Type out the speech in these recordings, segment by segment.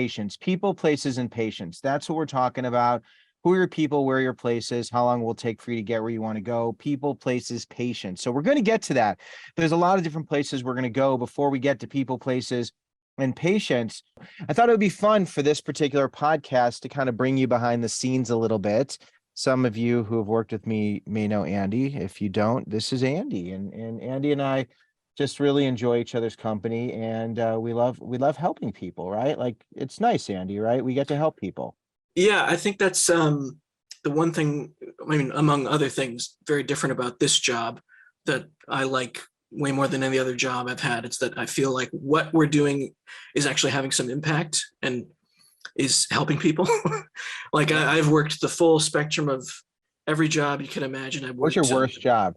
Patience, people, places, and patience. That's what we're talking about. Who are your people? Where are your places? How long will it take for you to get where you want to go? People, places, patience. So we're going to get to that. There's a lot of different places we're going to go before we get to people, places, and patience. I thought it would be fun for this particular podcast to kind of bring you behind the scenes a little bit. Some of you who have worked with me may know Andy. If you don't, this is Andy, and Andy and I just really enjoy each other's company, and we love helping people, right? Like, it's nice, Andy, right? We get to help people. Yeah, I think that's the one thing, I mean, among other things, very different about this job that I like way more than any other job I've had. It's that I feel like what we're doing is actually having some impact and is helping people. Like I've worked the full spectrum of every job you can imagine. What's your worst job?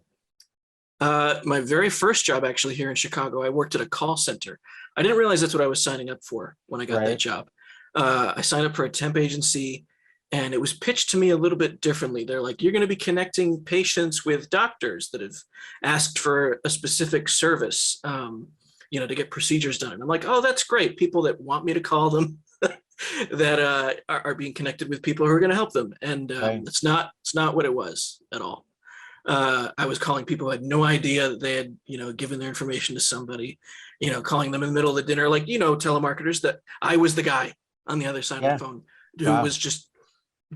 My very first job actually here in Chicago, I worked at a call center. I didn't realize that's what I was signing up for when I got that job. I signed up for a temp agency, and it was pitched to me a little bit differently. They're like, you're going to be connecting patients with doctors that have asked for a specific service, to get procedures done. And I'm like, oh, that's great. People that want me to call them that are being connected with people who are going to help them. And it's not what it was at all. I was calling people who had no idea that they had, given their information to somebody, calling them in the middle of the dinner, like, telemarketers, that I was the guy on the other side of the phone who was just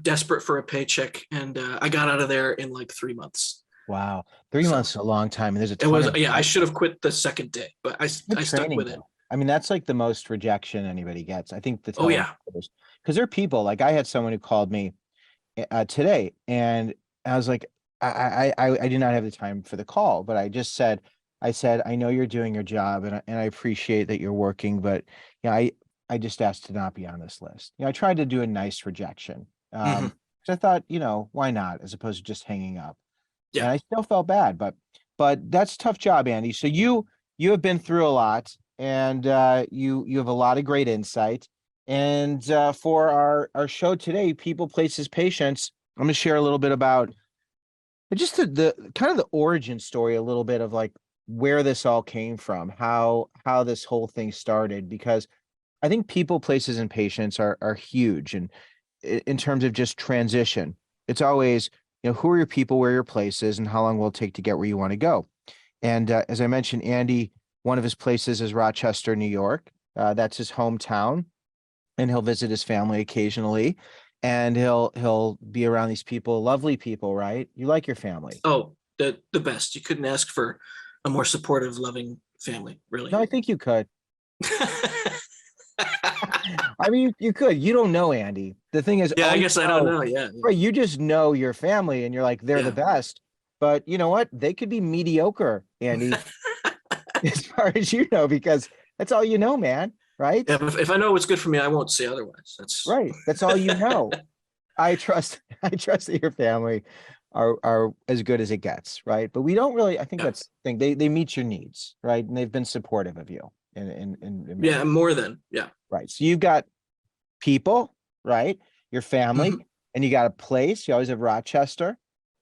desperate for a paycheck. And I got out of there in like 3 months. Wow. 3 months is a long time. And there's a ton I should have quit the second day, but I stuck with it. I mean, that's like the most rejection anybody gets. I think Oh yeah. Because there are people, like I had someone who called me today, and I was like, I did not have the time for the call, but I said, I know you're doing your job, and I appreciate that you're working, but I just asked to not be on this list. I tried to do a nice rejection. So I thought, why not, as opposed to just hanging up. Yeah. And I still felt bad, but that's a tough job, Andy. So you have been through a lot, and you have a lot of great insight. And for our show today, People, Places, Patience, I'm going to share a little bit about just the kind of the origin story, a little bit of like where this all came from, how this whole thing started, because I think people, places, and patience are huge. And in terms of just transition, it's always, who are your people, where are your places, and how long will it take to get where you want to go? And as I mentioned, Andy, one of his places is Rochester, New York. That's his hometown, and he'll visit his family occasionally. And he'll be around these people, lovely people, right? You like your family. Oh, the best. You couldn't ask for a more supportive, loving family, really. No, I think you could. I mean, you could. You don't know, Andy. The thing is, I guess I don't know. Yeah. Right. You just know your family, and you're like, they're the best. But you know what? They could be mediocre, Andy, as far as you know, because that's all you know, man. Right. Yeah, if I know what's good for me, I won't say otherwise. That's right. That's all you know. I trust that your family are as good as it gets, right? But we don't really. I think that's the thing. They meet your needs, right? And they've been supportive of you. In more than right. So you've got people, right? Your family, and you got a place. You always have Rochester,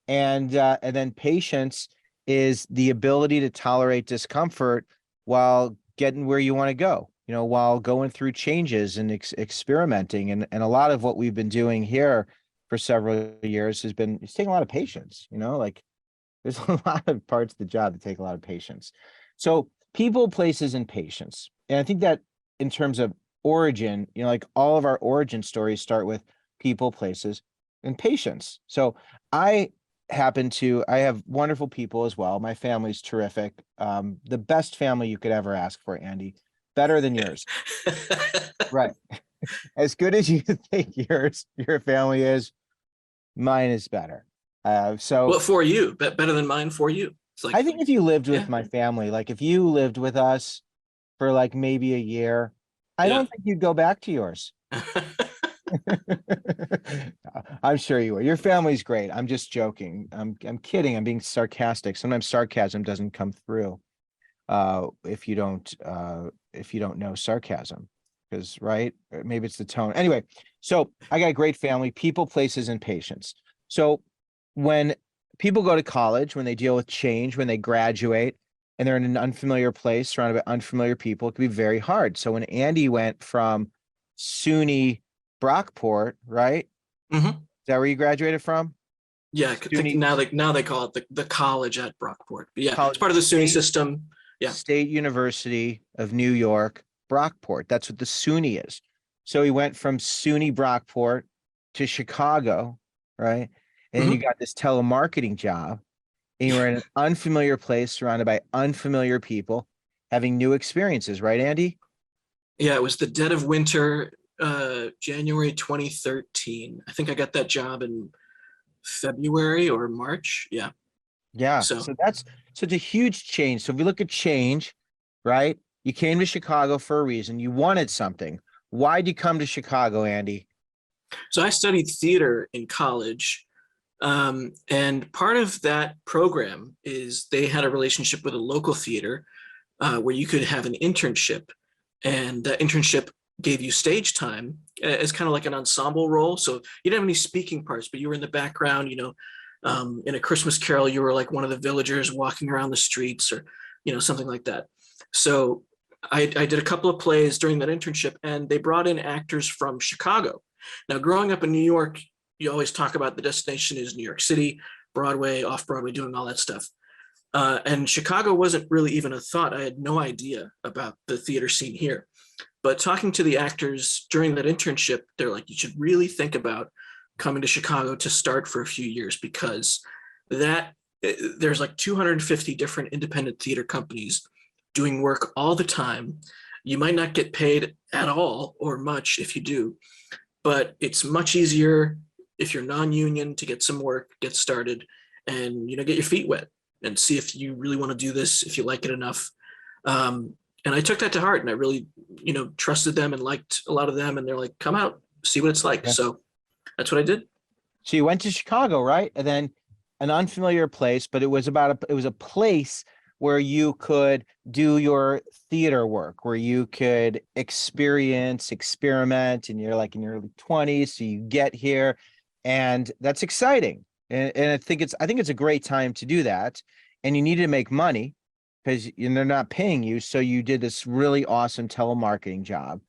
and then patience is the ability to tolerate discomfort while getting where you want to go. While going through changes and experimenting. And a lot of what we've been doing here for several years it's taking a lot of patience, like there's a lot of parts of the job that take a lot of patience. So people, places, and patience. And I think that in terms of origin, like all of our origin stories start with people, places, and patience. So I have wonderful people as well. My family's terrific. The best family you could ever ask for, Andy. Better than yours. Right. As good as you think your family is, mine is better. Well, for you, better than mine for you. It's like, I think if you lived with my family, like if you lived with us for like maybe a year, I don't think you'd go back to yours. I'm sure you are. Your family's great. I'm just joking. I'm kidding. I'm being sarcastic. Sometimes sarcasm doesn't come through if you don't know sarcasm, because right, maybe it's the tone. Anyway, so I got a great family, people, places, and patience. So when people go to college, when they deal with change, when they graduate, and they're in an unfamiliar place surrounded by unfamiliar people, it can be very hard. So when Andy went from SUNY Brockport, right? Hmm. Is that where you graduated from? Yeah, I could think SUNY now they call it the college at Brockport. But yeah, it's College part of the SUNY State system. Yeah. State University of New York, Brockport. That's what the SUNY is. So he went from SUNY Brockport to Chicago, right? And then you Hmm. got this telemarketing job, and you were in an unfamiliar place surrounded by unfamiliar people having new experiences, right, Andy? Yeah, it was the dead of winter, January 2013. I think I got that job in February or March. Yeah. Yeah. So So that's such a huge change. So if we look at change, right? You came to Chicago for a reason. You wanted something. Why'd you come to Chicago, Andy? so I studied theater in college. And part of that program is they had a relationship with a local theater where you could have an internship, and that internship gave you stage time as kind of like an ensemble role. So you didn't have any speaking parts, but you were in the background. In A Christmas Carol, you were like one of the villagers walking around the streets, or something like that. So I did a couple of plays during that internship, and they brought in actors from Chicago. Now, growing up in New York, you always talk about the destination is New York City, Broadway, off Broadway, doing all that stuff. And Chicago wasn't really even a thought. I had no idea about the theater scene here. But talking to the actors during that internship, they're like, you should really think about coming to Chicago to start for a few years, because that there's like 250 different independent theater companies doing work all the time. You might not get paid at all or much if you do, but it's much easier if you're non-union to get some work, get started, and get your feet wet and see if you really want to do this, if you like it enough. And I took that to heart, and I really trusted them and liked a lot of them, and they're like, come out, see what it's like. Yeah. So that's what I did. So you went to Chicago, right? And then an unfamiliar place, but it was a place where you could do your theater work, where you could experiment, and you're like in your early 20s. So you get here, and that's exciting. And I think it's a great time to do that. And you need to make money because they're not paying you. So you did this really awesome telemarketing job,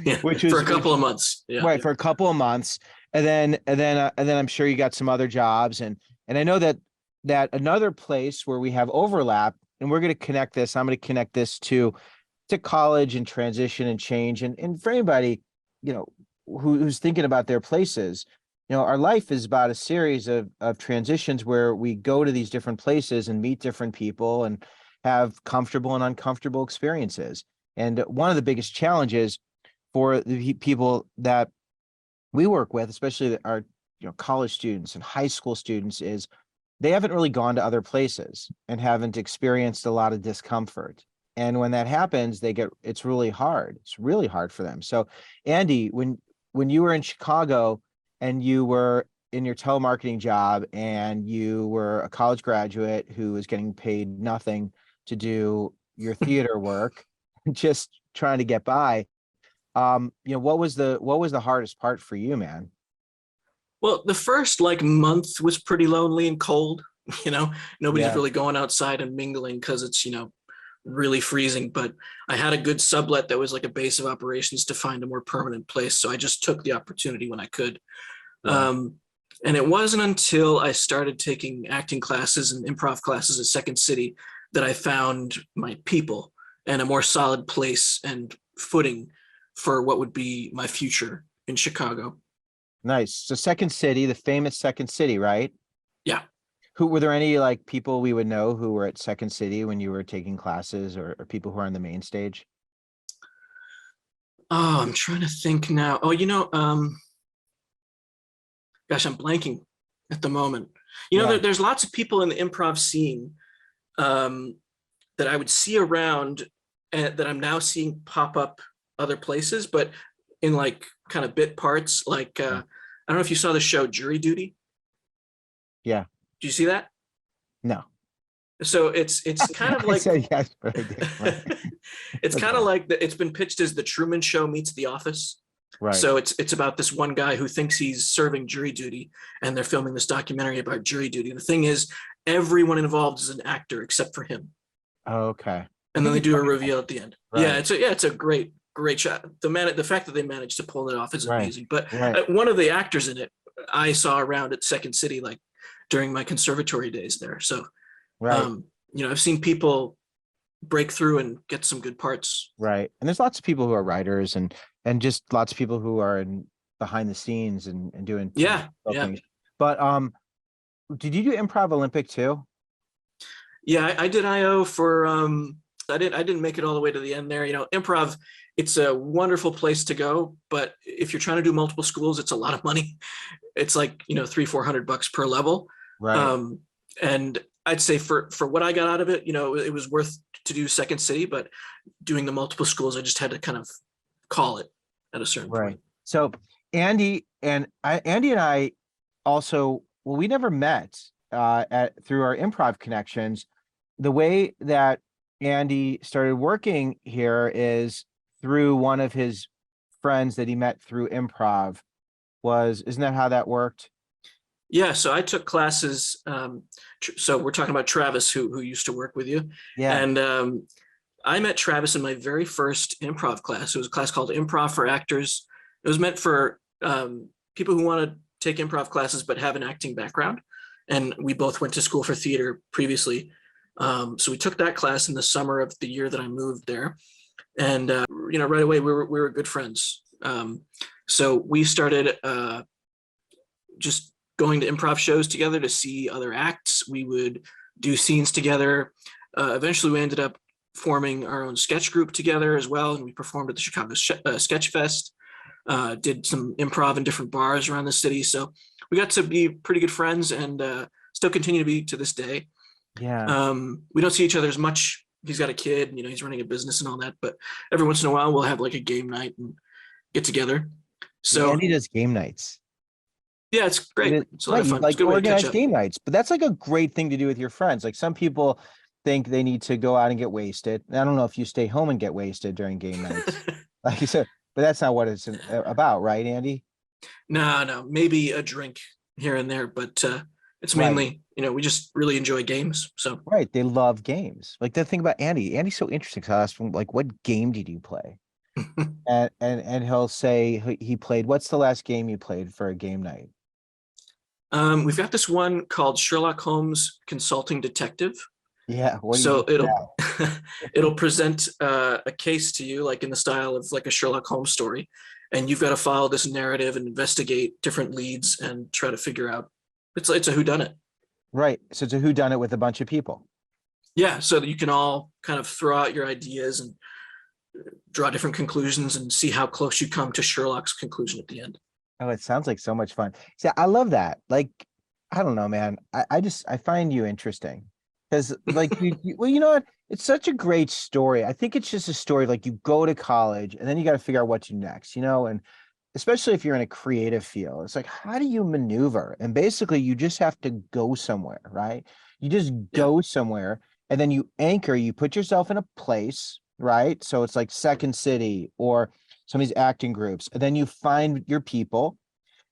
Yeah, which for was a couple of months. Yeah. right for a couple of months. And then I'm sure you got some other jobs. And I know that another place where we have overlap, and we're going to connect this. I'm going to connect this to college and transition and change. And for anybody, who's thinking about their places, our life is about a series of transitions where we go to these different places and meet different people and have comfortable and uncomfortable experiences. And one of the biggest challenges for the people that we work with, especially our college students and high school students, is they haven't really gone to other places and haven't experienced a lot of discomfort. And when that happens, it's really hard. It's really hard for them. So, Andy, when you were in Chicago and you were in your telemarketing job and you were a college graduate who was getting paid nothing to do your theater work, just trying to get by, what was the hardest part for you, man? Well, the first like month was pretty lonely and cold. Nobody's Yeah. really going outside and mingling because it's really freezing. But I had a good sublet that was like a base of operations to find a more permanent place, so I just took the opportunity when I could. Yeah. And it wasn't until I started taking acting classes and improv classes at Second City that I found my people and a more solid place and footing for what would be my future in Chicago. Nice. So Second City, the famous Second City, right? Yeah. Who were there any like people we would know who were at Second City when you were taking classes, or people who are on the main stage? Oh, I'm trying to think now. Oh, gosh, I'm blanking at the moment. Yeah. There's lots of people in the improv scene um, that I would see around that I'm now seeing pop up other places, but in like kind of bit parts. Like, Yeah. I don't know if you saw the show Jury Duty. Yeah. Do you see that? No. So it's kind of I like said yes, but I didn't. it's kind of Okay. like it's been pitched as the Truman Show meets The Office. Right. So it's about this one guy who thinks he's serving jury duty, and they're filming this documentary about jury duty. The thing is, everyone involved is an actor except for him, Okay. I and then think they you do a told me that. reveal at the end. Yeah, Right. it's a great great job. The fact that they managed to pull it off is Right. amazing. But Right. one of the actors in it, I saw around at Second City, like during my conservatory days there. So, Right. I've seen people break through and get some good parts. Right. And there's lots of people who are writers and just lots of people who are in behind the scenes and doing Yeah. Yeah. things. But did you do Improv Olympic too? Yeah. I did IO for, I didn't make it all the way to the end there. Improv, it's a wonderful place to go, but if you're trying to do multiple schools, it's a lot of money. It's like, $300-400 per level. Right. And I'd say for what I got out of it, it was worth to do Second City, but doing the multiple schools, I just had to kind of call it at a certain Right. point. So Andy and I also, well, we never met through our improv connections. The way that Andy started working here is through one of his friends that he met through improv. Isn't that how that worked? Yeah, so I took classes. So we're talking about Travis, who used to work with you. Yeah. And I met Travis in my very first improv class. It was a class called Improv for Actors. It was meant for people who want to take improv classes but have an acting background. And we both went to school for theater previously. So we took that class in the summer of the year that I moved there. And, right away we were good friends. So we started just going to improv shows together to see other acts. We would do scenes together. Eventually we ended up forming our own sketch group together as well. And we performed at the Chicago Sketch Fest, did some improv in different bars around the city. So we got to be pretty good friends and still continue to be to this day. Yeah. We don't see each other as much. He's got a kid, he's running a business and all that, but every once in a while we'll have like a game night and get together. So Andy does game nights. yeah, it's great. It's a lot of fun. Like it's a good way to catch organized up. game nights, but that's like a great thing to do with your friends. Like some people think they need to go out and get wasted. I don't know if you stay home and get wasted during game nights, like you said, but that's not what it's about, right, Andy? No, maybe a drink here and there, but it's mainly, we just really enjoy games. So Right, they love games. Like the thing about Andy, Andy's so interesting. So I asked him, like, what game did you play? And he'll say he played. What's the last game you played for a game night? we've got this one called Sherlock Holmes Consulting Detective. Yeah, what do So you do it'll it'll present a case to you, like in the style of like a Sherlock Holmes story, and you've got to follow this narrative and investigate different leads and try to figure out. It's a whodunit. Right. So it's a whodunit with a bunch of people. Yeah, so that you can all kind of throw out your ideas and draw different conclusions and see how close you come to Sherlock's conclusion at the end. Oh, it sounds like so much fun. See, I love that. Like, I don't know, man. I find you interesting because like well, you know what? It's such a great story. I think it's just a story like you go to college and then you got to figure out what to do next, and especially if you're in a creative field, it's like, how do you maneuver? And basically you just have to go somewhere, right? You just go somewhere and then you anchor, you put yourself in a place, right? So it's like Second City or some of these acting groups, and then you find your people,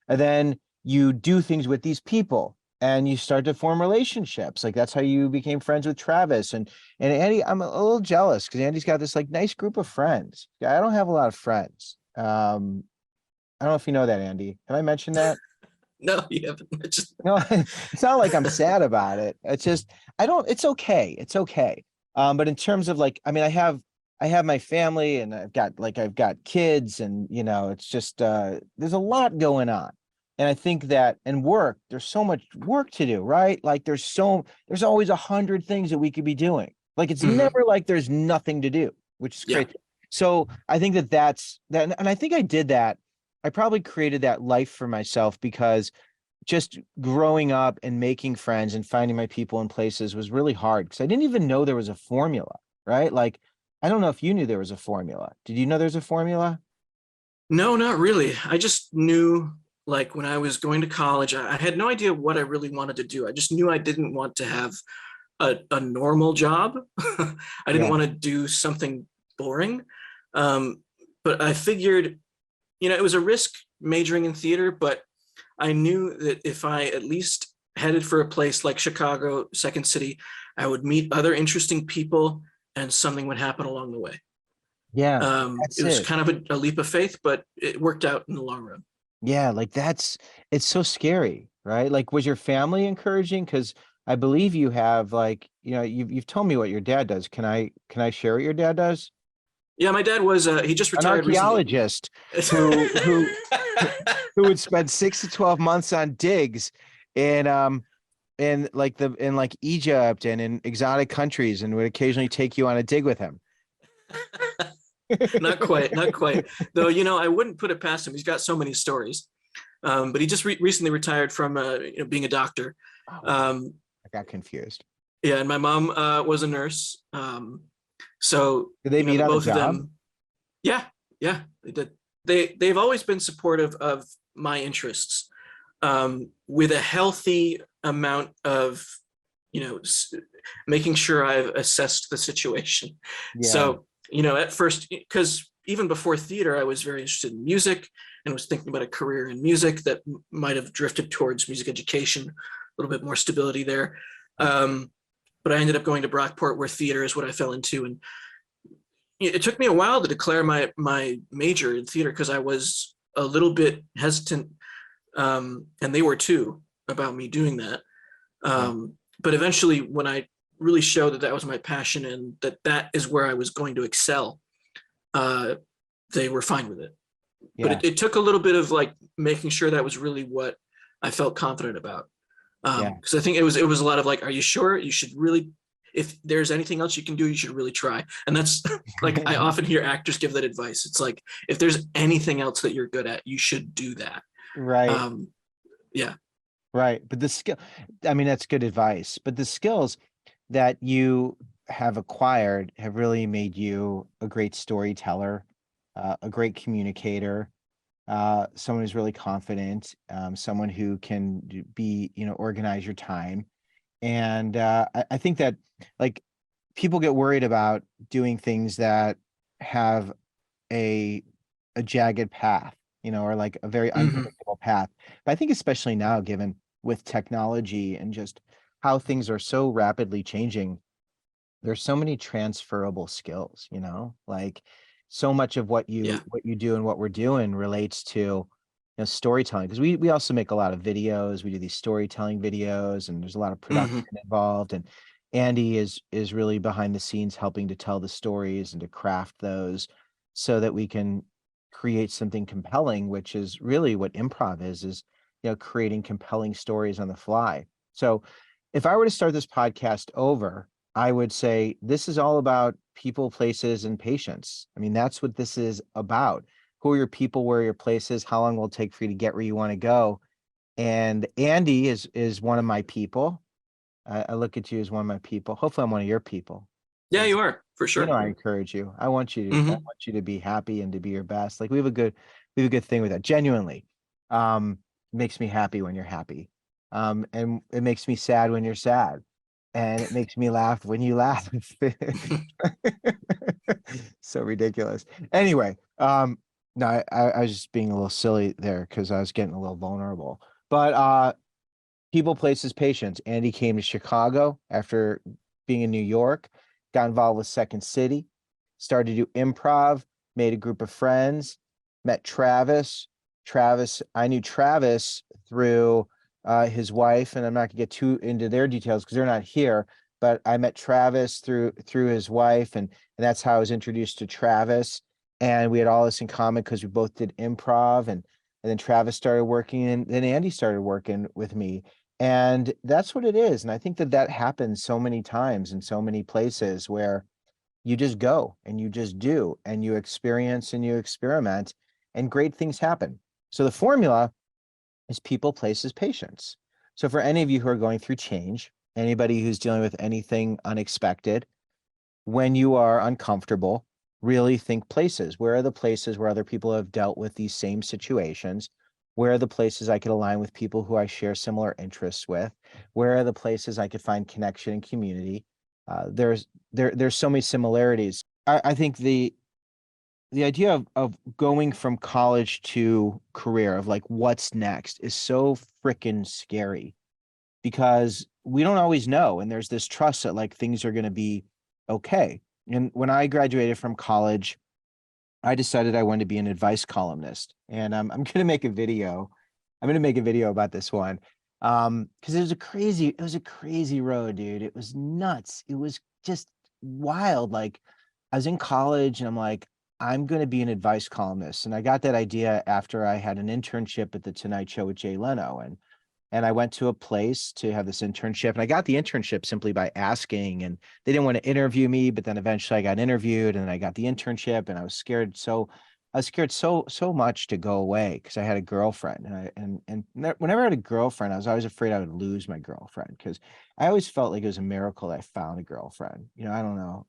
and then you do things with these people and you start to form relationships. Like that's how you became friends with Travis and Andy. I'm a little jealous because Andy's got this like nice group of friends. I don't have a lot of friends. I don't know if you know that, Andy. Have I mentioned that? No, you haven't mentioned. No, it's not like I'm sad about it. It's just it's okay. It's okay. But in terms of like, I mean, I have my family and I've got kids and it's just there's a lot going on. And I think that and work, there's so much work to do, right? Like there's always 100 things that we could be doing. Like it's never like there's nothing to do, which is great. So I think that's that. And I think I did that. I probably created that life for myself because just growing up and making friends and finding my people in places was really hard because I didn't even know there was a formula, right? Like, I don't know if you knew there was a formula. Did you know there's a formula? No, not really. I just knew like when I was going to college, I had no idea what I really wanted to do. I just knew I didn't want to have a normal job. I didn't want to do something boring. But I figured, it was a risk majoring in theater, but I knew that if I at least headed for a place like Chicago, Second City, I would meet other interesting people and something would happen along the way. Yeah, It that's was it. kind of a leap of faith, but it worked out in the long run. Yeah, like it's so scary, right? Like, was your family encouraging? Because I believe you have, like, you've told me what your dad does. Can I share what your dad does? Yeah, my dad was he just An retired recently. archaeologist who who would spend 6 to 12 months on digs in like Egypt and in exotic countries, and would occasionally take you on a dig with him. Not quite, not quite. Though, I wouldn't put it past him. He's got so many stories. But he just recently retired from being a doctor. Oh, wow. Um, I got confused. yeah, and my mom was a nurse. So, Did they meet the on the both of job? them, yeah, yeah, they did. They've always been supportive of my interests, with a healthy amount of, you know, making sure I've assessed the situation. Yeah. So, at first, because even before theater, I was very interested in music and was thinking about a career in music that might have drifted towards music education, a little bit more stability there. Um, but I ended up going to Brockport, where theater is what I fell into, and it took me a while to declare my major in theater because I was a little bit hesitant, and they were too, about me doing that. Yeah. But eventually, when I really showed that that was my passion and that that is where I was going to excel, uh, they were fine with it. But Yeah. it took a little bit of like making sure that was really what I felt confident about. Yeah. Because I think it was a lot of like, are you sure? You should really, if there's anything else you can do, you should really try. And that's like, I often hear actors give that advice. It's like, if there's anything else that you're good at, you should do that. Right. Um, yeah. Right. But the skill, I mean, that's good advice. But the skills that you have acquired have really made you a great storyteller, a great communicator, someone who's really confident, someone who can be, organize your time. And I think that, like, people get worried about doing things that have a a jagged path, or like a very Hmm. unpredictable path. But I think especially now, given with technology and just how things are so rapidly changing, there's so many transferable skills, like so much of what Yeah. you do and what we're doing relates to, storytelling. Because we also make a lot of videos. We do these storytelling videos, and there's a lot of Hmm. production involved. And Andy is really behind the scenes helping to tell the stories and to craft those so that we can create something compelling, which is really what improv is, creating compelling stories on the fly. So if I were to start this podcast over, I would say this is all about people, places, and patience. I mean, that's what this is about. Who are your people? Where are your places? How long will it take for you to get where you want to go? And Andy is one of my people. I look at you as one of my people. Hopefully, I'm one of your people. Yeah, 'Cause, you are for sure. I encourage you. I Hmm. want you to be happy and to be your best. Like, we have a good thing with that. Genuinely, it makes me happy when you're happy, and it makes me sad when you're sad, and it makes me laugh when you laugh. So ridiculous. Anyway, no, I was just being a little silly there because I was getting a little vulnerable. But people, places, patience. Andy came to Chicago after being in New York, got involved with Second City, started to do improv, made a group of friends, met Travis. I knew Travis through his wife, and I'm not gonna get too into their details because they're not here. But I met Travis through his wife, and that's how I was introduced to Travis. And we had all this in common because we both did improv, and then Travis started working, and then Andy started working with me. And that's what it is. And I think that happens so many times in so many places where you just go and you just do and you experience and you experiment and great things happen. So the formula is people, places, patience. So for any of you who are going through change, anybody who's dealing with anything unexpected, when you are uncomfortable, really think places. Where are the places where other people have dealt with these same situations? Where are the places I could align with people who I share similar interests with? Where are the places I could find connection and community? There's so many similarities. I think the idea of going from college to career, of like what's next, is so freaking scary because we don't always know. And there's this trust that like things are going to be okay. And when I graduated from college, I decided I wanted to be an advice columnist, and I'm going to make a video. I'm going to make a video about this one. Because it was a crazy road, dude. It was nuts. It was just wild. Like I was in college and I'm like, I'm going to be an advice columnist. And I got that idea after I had an internship at the Tonight Show with Jay Leno. And I went to a place to have this internship, and I got the internship simply by asking, and they didn't want to interview me, but then eventually I got interviewed and I got the internship, and I was scared. I was scared so much to go away because I had a girlfriend, whenever I had a girlfriend, I was always afraid I would lose my girlfriend because I always felt like it was a miracle that I found a girlfriend. I don't know.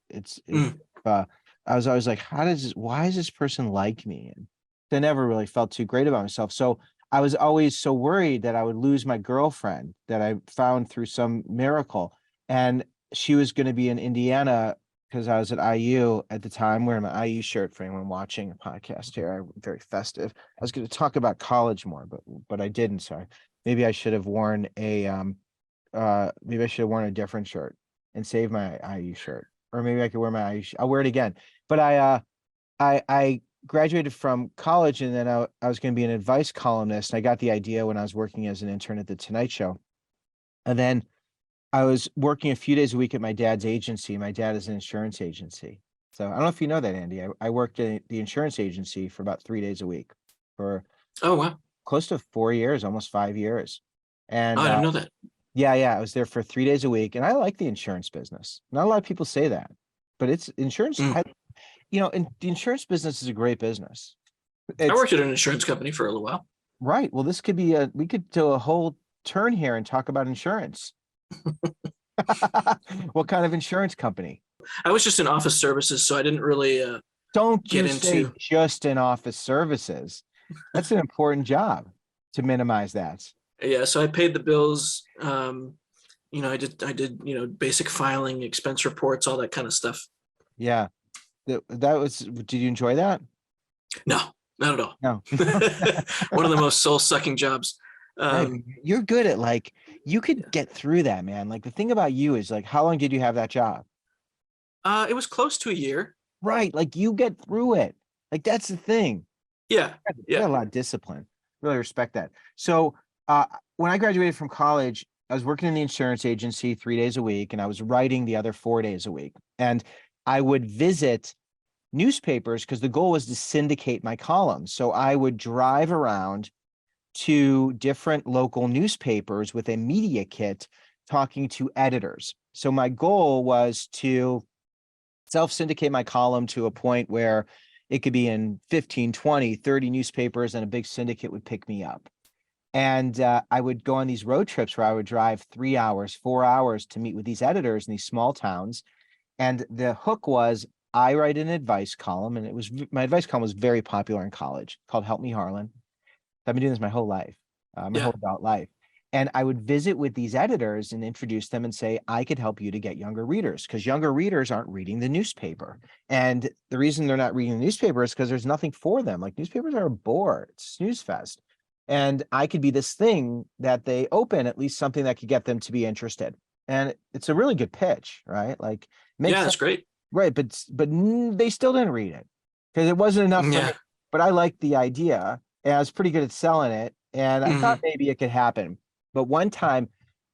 I was always like, why does this person like me? And I never really felt too great about myself. So I was always so worried that I would lose my girlfriend that I found through some miracle. And she was going to be in Indiana because I was at IU at the time, wearing my IU shirt for anyone watching a podcast here. I'm very festive. I was going to talk about college more, but I didn't. So maybe I should have worn maybe I should have worn a different shirt and saved my IU shirt. Or maybe I could wear my IU. I'll wear it again. But I graduated from college, and then I was going to be an advice columnist. And I got the idea when I was working as an intern at the Tonight Show. And then I was working a few days a week at my dad's agency. My dad is an insurance agency. So I don't know if you know that, Andy. I worked at the insurance agency for about 3 days a week for Oh, wow. close to 4 years, almost 5 years. And Oh, I didn't know that. yeah, I was there for 3 days a week, and I like the insurance business. Not a lot of people say that, but it's insurance. Mm. And the insurance business is a great business. I worked at an insurance company for a little while. Right. Well, we could do a whole turn here and talk about insurance. What kind of insurance company? I was just in office services, so I didn't really Don't get you say into. just in office services. That's an important job to minimize that. Yeah, so I paid the bills. I did basic filing, expense reports, all that kind of stuff. Yeah. Did you enjoy that? No, not at all. No. One of the most soul-sucking jobs. Hey, you're good at you could get through that, man. Like the thing about you is how long did you have that job? It was close to a year. Right. Like you get through it. Like that's the thing. Yeah. You got a lot of discipline. Really respect that. So when I graduated from college, I was working in the insurance agency 3 days a week, and I was writing the other 4 days a week. And I would visit newspapers because the goal was to syndicate my columns. So I would drive around to different local newspapers with a media kit talking to editors. So my goal was to self-syndicate my column to a point where it could be in 15, 20, 30 newspapers, and a big syndicate would pick me up. And I would go on these road trips where I would drive 3 hours, 4 hours to meet with these editors in these small towns. And the hook was I write an advice column, and my advice column was very popular in college, called Help Me, Harlan. I've been doing this my whole life, my whole adult life. And I would visit with these editors and introduce them and say, I could help you to get younger readers, because younger readers aren't reading the newspaper. And the reason they're not reading the newspaper is because there's nothing for them. Like newspapers are a bore, it's snooze fest. And I could be this thing that they open, at least something that could get them to be interested. And it's a really good pitch, right? Like, Yeah, that's great. Right. But they still didn't read it because it wasn't enough for me. But I liked the idea, and I was pretty good at selling it. And I thought maybe it could happen. But one time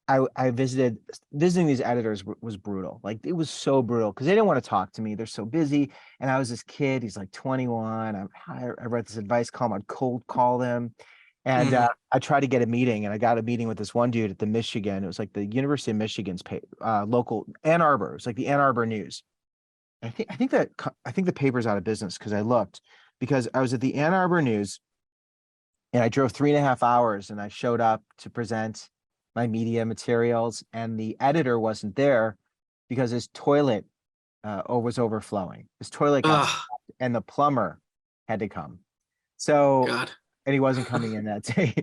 I visiting these editors was brutal. Like it was so brutal because they didn't want to talk to me. They're so busy. And I was this kid, he's like 21. I wrote this advice column. I'd cold call them. And I tried to get a meeting, and I got a meeting with this one dude at the Michigan. It was like the University of Michigan's local Ann Arbor. It was like the Ann Arbor News. I think the paper's out of business because I was at the Ann Arbor News, and I drove 3.5 hours, and I showed up to present my media materials, and the editor wasn't there because his toilet was overflowing. His toilet got stopped, and the plumber had to come. So. God. And he wasn't coming in that day.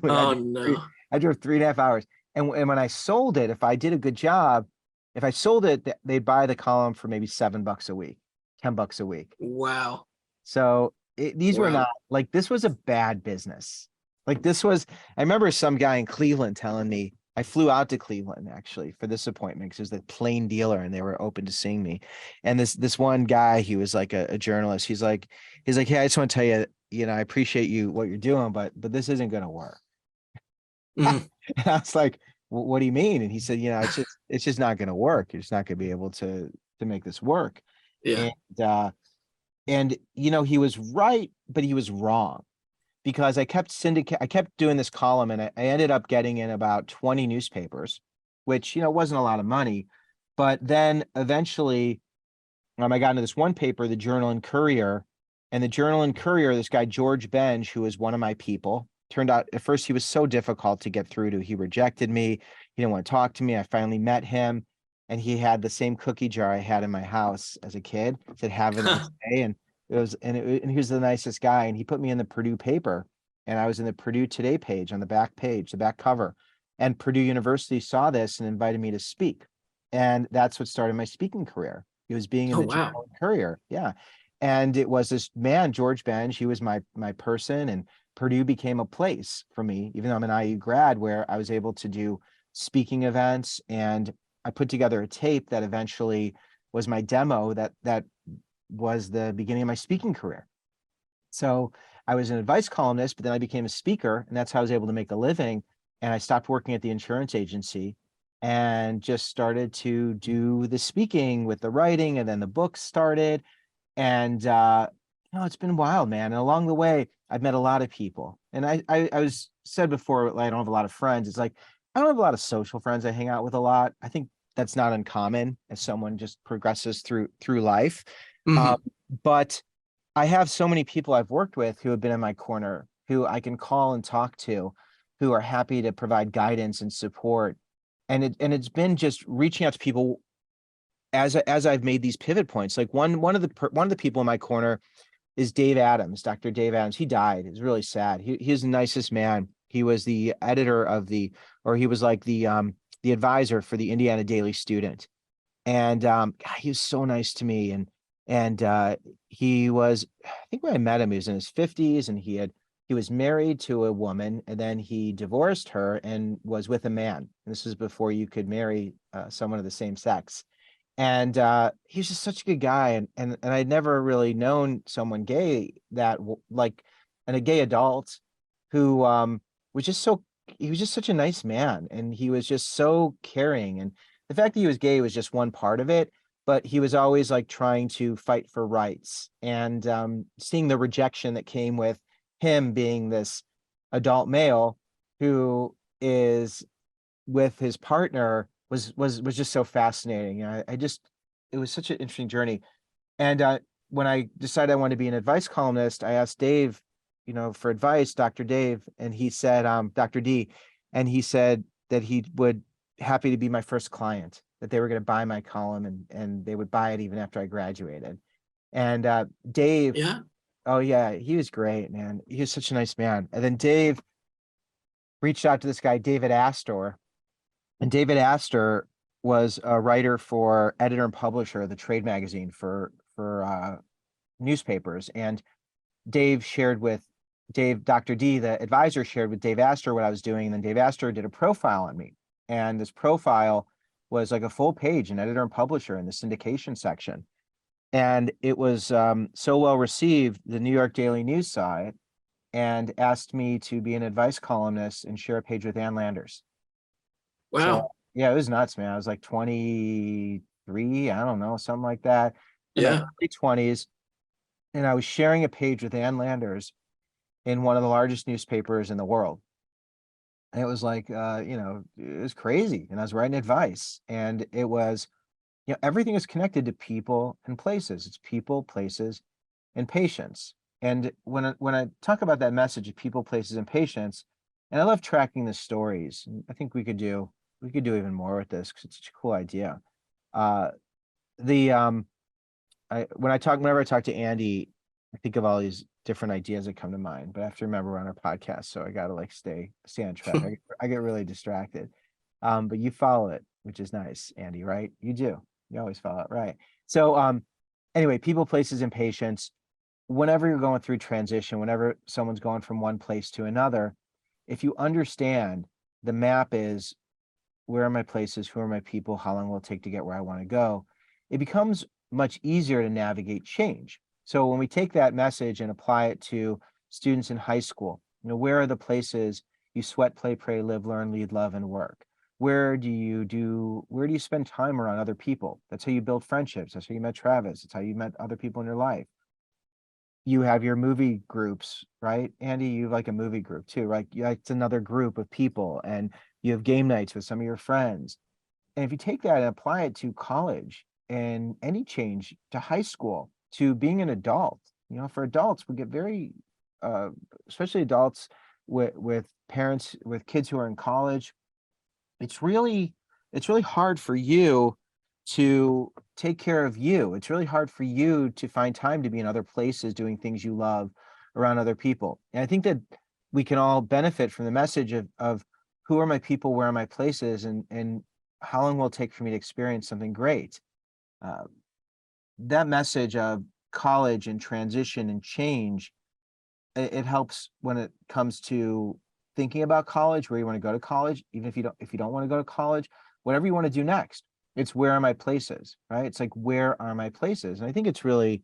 No. I drove 3.5 hours. And when I sold it, if I did a good job, if I sold it, they'd buy the column for maybe $7 a week, $10 a week. Wow. So these were not this was a bad business. I remember some guy in Cleveland telling me, I flew out to Cleveland actually for this appointment because it was the Plain Dealer and they were open to seeing me. And this one guy, he was like a journalist. He's like, hey, I just want to tell you, I appreciate you what you're doing, but this isn't going to work. Mhm. And I was like, what do you mean? And he said, it's just not going to work. You're just not going to be able to make this work. Yeah. And he was right, but he was wrong because I kept doing this column and I ended up getting in about 20 newspapers, which, wasn't a lot of money. But then eventually I got into this one paper, the Journal and Courier, and the Journal and Courier, this guy, George Benj, who was one of my people, turned out at first he was so difficult to get through to. He rejected me. He didn't want to talk to me. I finally met him and he had the same cookie jar I had in my house as a kid. It said, have a nice day. And he was the nicest guy. And he put me in the Purdue paper and I was in the Purdue Today page on the back page, the back cover. And Purdue University saw this and invited me to speak. And that's what started my speaking career. It was being in Oh, the wow. Journal and Courier. Yeah. And it was this man, George Benj, he was my person, and Purdue became a place for me, even though I'm an IU grad, where I was able to do speaking events. And I put together a tape that eventually was my demo that was the beginning of my speaking career. So I was an advice columnist, but then I became a speaker, and that's how I was able to make a living. And I stopped working at the insurance agency and just started to do the speaking with the writing, and then the books started. And it's been wild, man. And along the way, I've met a lot of people. And I was said before, like, I don't have a lot of friends. It's like I don't have a lot of social friends I hang out with a lot. I think that's not uncommon as someone just progresses through life. Um, Mhm. but I have so many people I've worked with who have been in my corner, who I can call and talk to, who are happy to provide guidance and support. And it's been just reaching out to people as I've made these pivot points. Like one of the people in my corner is Dave Adams, Dr. Dave Adams. He died. It's really sad. He's the nicest man. He was the editor or he was like the advisor for the Indiana Daily Student. And God, he was so nice to me. And he was, I think when I met him, he was in his 50s and he was married to a woman and then he divorced her and was with a man. And this is before you could marry someone of the same sex. And he was just such a good guy. And I'd never really known someone gay like, and a gay adult who was just he was just such a nice man. And he was just so caring. And the fact that he was gay was just one part of it, but he was always like trying to fight for rights. And seeing the rejection that came with him being this adult male who is with his partner was just so fascinating. It was such an interesting journey. And when I decided I wanted to be an advice columnist, I asked Dave, for advice, Dr. Dave, and he said, Dr. D, and he said that he would happy to be my first client, that they were going to buy my column and they would buy it even after I graduated. And Dave, Yeah. oh yeah, he was great, man. He was such a nice man. And then Dave reached out to this guy, David Astor, and David Astor was a writer for editor and publisher of the trade magazine for newspapers. And Dr. D, the advisor, shared with Dave Astor what I was doing. And then Dave Astor did a profile on me. And this profile was like a full page, an editor and publisher in the syndication section. And it was so well received, the New York Daily News saw it and asked me to be an advice columnist and share a page with Ann Landers. So Wow. yeah, it was nuts, man. I was like 23, I don't know, something like that, in my Yeah. early 20s. And I was sharing a page with Ann Landers in one of the largest newspapers in the world. And it was like, it was crazy. And I was writing advice. And it was, everything is connected to people and places. It's people, places, and patience. And when I talk about that message of people, places, and patience, and I love tracking the stories. And I think we could do even more with this because it's such a cool idea. Uh, the whenever I talk to Andy, I think of all these different ideas that come to mind, but I have to remember we're on our podcast, so I gotta like stay on track. I get really distracted. But you follow it, which is nice, Andy, right? You do. You always follow it, right? So anyway, people, places, and patience. Whenever you're going through transition, whenever someone's going from one place to another, if you understand the map is where are my places, who are my people, how long will it take to get where I want to go, it becomes much easier to navigate change. So when we take that message and apply it to students in high school, where are the places you sweat, play, pray, live, learn, lead, love, and work? Where do you spend time around other people? That's how you build friendships. That's how you met Travis. That's how you met other people in your life. You have your movie groups, right? Andy, you have like a movie group too, right? It's another group of people, and you have game nights with some of your friends. And if you take that and apply it to college and any change to high school, to being an adult, for adults, we get very, especially adults with parents, with kids who are in college, it's really hard for you to take care of you. It's really hard for you to find time to be in other places doing things you love around other people. And I think that we can all benefit from the message of who are my people, where are my places, and how long will it take for me to experience something great. Uh, that message of college and transition and change, it helps when it comes to thinking about college, where you want to go to college, even if you don't want to go to college, whatever you want to do next. It's where are my places, right? It's like, where are my places? And I think it's really,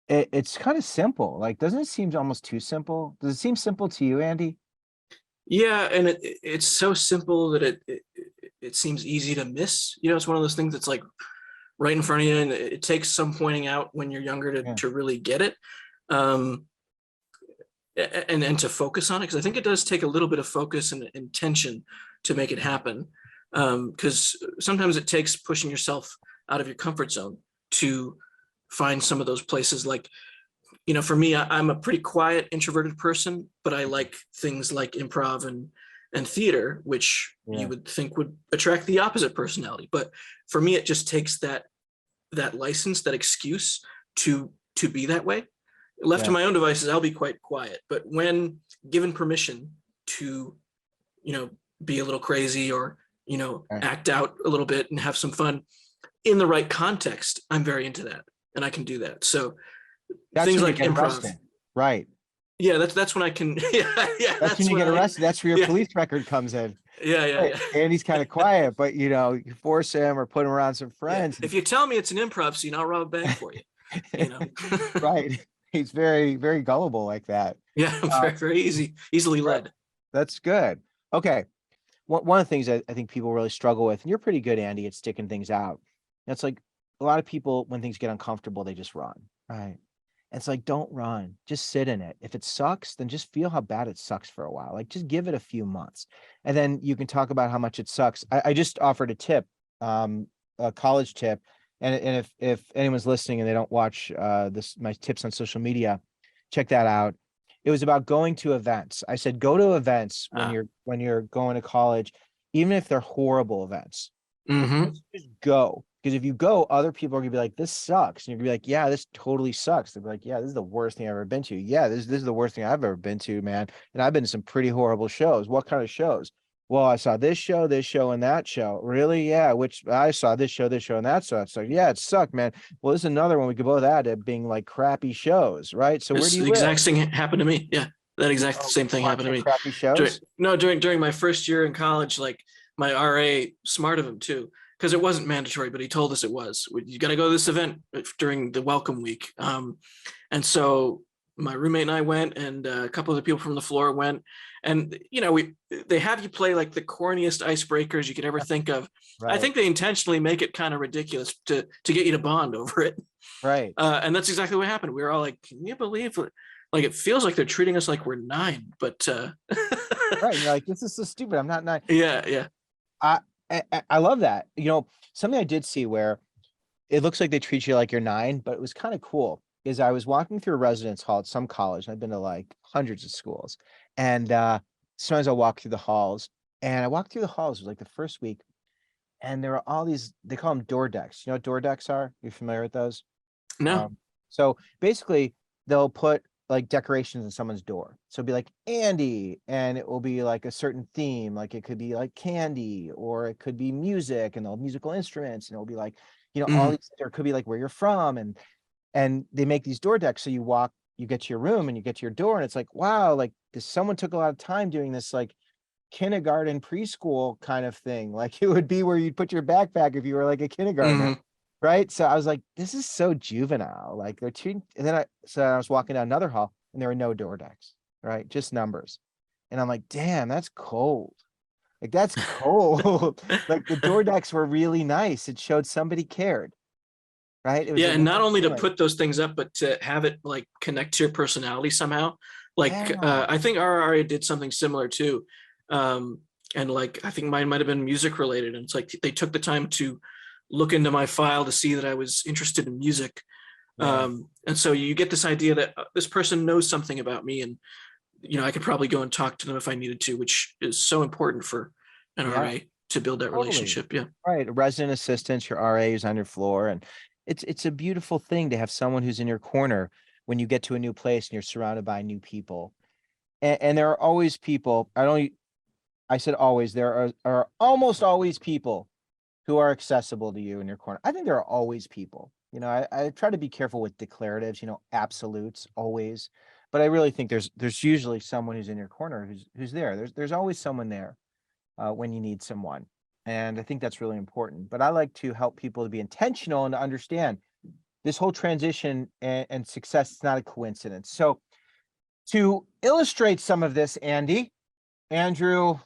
it's kind of simple. Like, doesn't it seem almost too simple? Does it seem simple to you, Andy? Yeah, and it's so simple that it seems easy to miss. It's one of those things that's like right in front of you, and it takes some pointing out when you're younger Yeah. to really get it. Um, and to focus on it, because I think it does take a little bit of focus and intention to make it happen, because sometimes it takes pushing yourself out of your comfort zone to find some of those places. Like, for me, I'm a pretty quiet, introverted person, but I like things like improv and theater, which you would think would attract the opposite personality. But for me, it just takes that license, that excuse to be that way. Left to my own devices, I'll be quite quiet. But when given permission to, be a little crazy, or, act out a little bit and have some fun in the right context, I'm very into that, and I can do that. So That's things when like you get improv. arrested. Right. Yeah, that's when I can. Yeah. That's when you get arrested. That's where your police record comes in. Yeah. Right. Andy's kind of quiet, but you force him or put him around some friends. If you tell me it's an improv scene, I'll rob a bank for you. Right. He's very, very gullible like that. Yeah, very, very easily led. That's good. Okay. One of the things that I think people really struggle with, and you're pretty good, Andy, at sticking things out. It's like a lot of people, when things get uncomfortable, they just run. Right. It's like, don't run, just sit in it. If it sucks, then just feel how bad it sucks for a while. Like, just give it a few months, and then you can talk about how much it sucks. I just offered a tip, a college tip. And if anyone's listening and they don't watch my tips on social media, check that out. It was about going to events. I said, go to events when you're going to college, even if they're horrible events. Just go. Because if you go, other people are gonna be like, this sucks. And you're gonna be like, yeah, this totally sucks. They'll be like, yeah, this is the worst thing I've ever been to. Yeah, this is the worst thing I've ever been to, man. And I've been to some pretty horrible shows. What kind of shows? Well, I saw this show, and that show. Really? Yeah. Which I saw this show, and that show. It's like, yeah, it sucked, man. Well, this is another one we could both add at being like crappy shows, right? So where do you the live? exact thing happened to me. Yeah, that exact same thing happened to me. Crappy shows? During my first year in college, like my RA, smart of him too, because it wasn't mandatory, but he told us it was. You got to go to this event during the welcome week. And so my roommate and I went, and a couple of the people from the floor went. And, they have you play like the corniest icebreakers you could ever think of. Right. I think they intentionally make it kind of ridiculous to get you to bond over it. Right. And that's exactly what happened. We were all like, can you believe it? Like, it feels like they're treating us like we're 9, but right. You're like, this is so stupid. I'm not 9. Yeah. I love that. Something I did see where it looks like they treat you like you're 9, but it was kind of cool, is I was walking through a residence hall at some college. I've been to like hundreds of schools, and sometimes I'll walk through the halls, and I walked through the halls. It was like the first week, and there were all these, they call them door decks. You know what door decks are? You familiar with those? No. So basically they'll put like decorations in someone's door. So it'll be like Andy, and it will be like a certain theme. Like it could be like candy, or it could be music and all musical instruments. And it'll be like, all these, or it could be like where you're from. And they make these door decks. So you get to your room and you get to your door, and it's like, wow, like someone took a lot of time doing this, like kindergarten preschool kind of thing. Like it would be where you'd put your backpack if you were like a kindergartner. Mhm. Right. So I was like, this is so juvenile. Like they're too, and then I was walking down another hall and there were no door decks, right? Just numbers. And I'm like, damn, that's cold. Like that's cold. Like the door decks were really nice. It showed somebody cared, right? It was Yeah, a and not warm only to feeling. put those things up, but to have it like connect to your personality somehow. Like Yeah. I think RRA did something similar too. Um, and like I think mine might have been music related. And it's like they took the time to look into my file to see that I was interested in music. Yeah. And so you get this idea that this person knows something about me, and I could probably go and talk to them if I needed to, which is so important for an Yeah. RA to build that Totally. relationship. Yeah. Right. A resident assistant, your RA is on your floor. And it's a beautiful thing to have someone who's in your corner when you get to a new place and you're surrounded by new people. And there are always people, I said always, are almost always people who are accessible to you in your corner. I think there are always people. I try to be careful with declaratives, absolutes always, but I really think there's usually someone who's in your corner who's there. There's always someone there when you need someone, and I think that's really important. But I like to help people to be intentional and to understand this whole transition and success is not a coincidence. So to illustrate some of this, Andrew,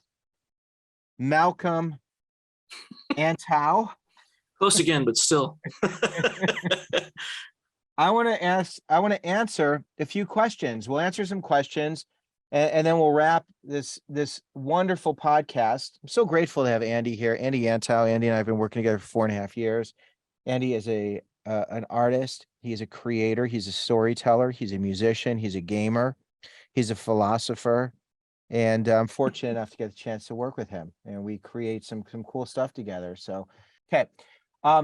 Malcolm, and Tao. Close again, but still. I want to answer a few questions. We'll answer some questions and then we'll wrap this wonderful podcast. I'm so grateful to have Andy here. Andy Antow. Andy and I have been working together for 4.5 years. Andy is an artist. He is a creator. He's a storyteller. He's a musician. He's a gamer. He's a philosopher. And I'm fortunate enough to get the chance to work with him. And we create some cool stuff together. So, okay.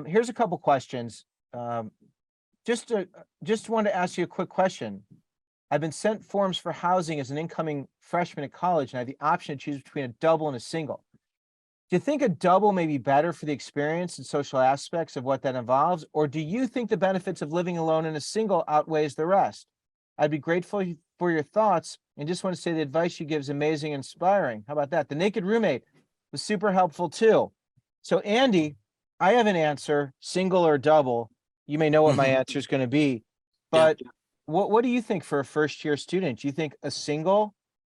Here's a couple questions. Just wanted to ask you a quick question. I've been sent forms for housing as an incoming freshman at college, and I have the option to choose between a double and a single. Do you think a double may be better for the experience and social aspects of what that involves, or do you think the benefits of living alone in a single outweighs the rest? I'd be grateful for your thoughts, and just want to say the advice you give is amazing and inspiring. How about that? The naked roommate was super helpful too. So Andy, I have an answer, single or double. You may know what my answer is going to be, Yeah. but what do you think for a first year student? Do you think a single